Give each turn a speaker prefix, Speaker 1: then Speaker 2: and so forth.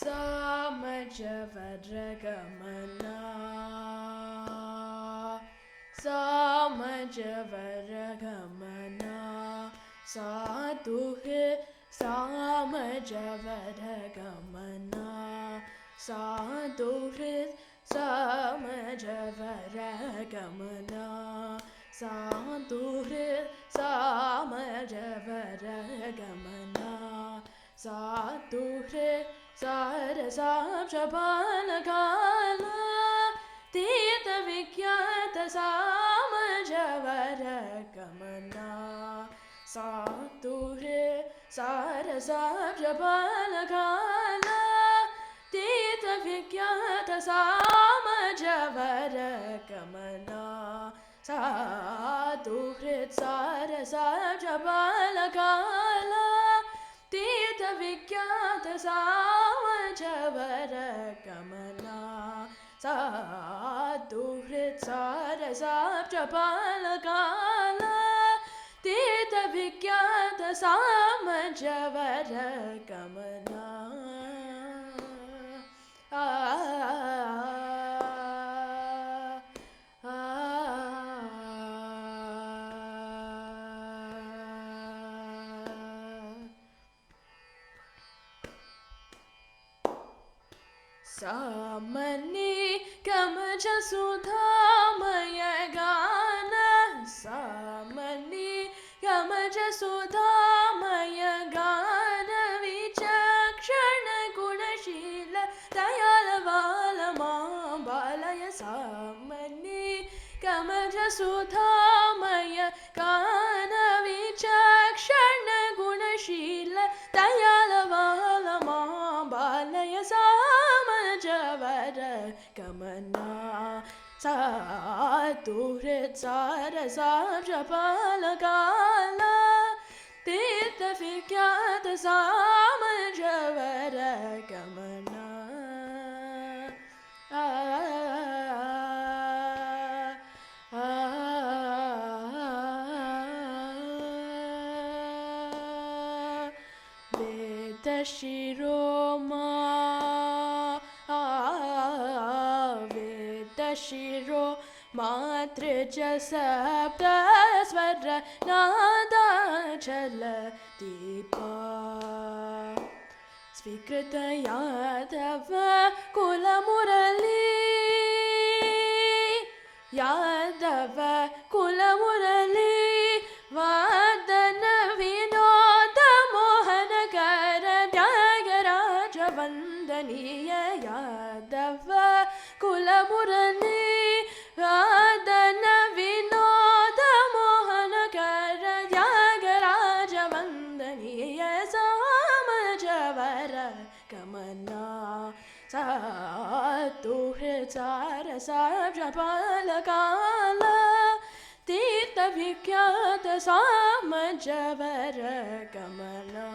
Speaker 1: Samajavaragamana Samajavaragamana Sadhuhe Samajavaragamana Sadhuhe Samajavaragamana Sadhuhe Samajavaragamana Sadhuhe Sarasabjapalakala Tita Vikyata Samajavaragamana Sadhuhe Sarasabjapalakala Tita Vikyata Samajavaragamana Sadhuhe Sarasabjapalakala Tita Vikyata Samajavaragamana Sadhuhrit Sarasabjapalakala Tita Vikyata Samajavaragamana Samani Kamaja Sudhamaya Gana Samani Kamaja Sudhamaya Gana Vichakshana Gunashila Dayalavala Mambalaya Samani Kamaja Sudhamaya Gana Vichakshana Gunashila Dayalavala Mambalaya Samajavaragamana Sadhuhrit Sarasabjapalakala Tita Vikyata Samajavaragamana Vedashiroma Vedashiro Matrija Saptasvara Nada Chala Deepa Svikrita Yadava Kula Murali Yadava Kula Murali Vadana Vinoda Mohanakara Tyagaraja Vandaniya Yadava Kula Murali Vadana Vinoda Mohanakara Tyagaraja Vandaniya Samajavaragamana Sadhuhrit Sarasabjapalakala Tita Vikyata Samajavaragamana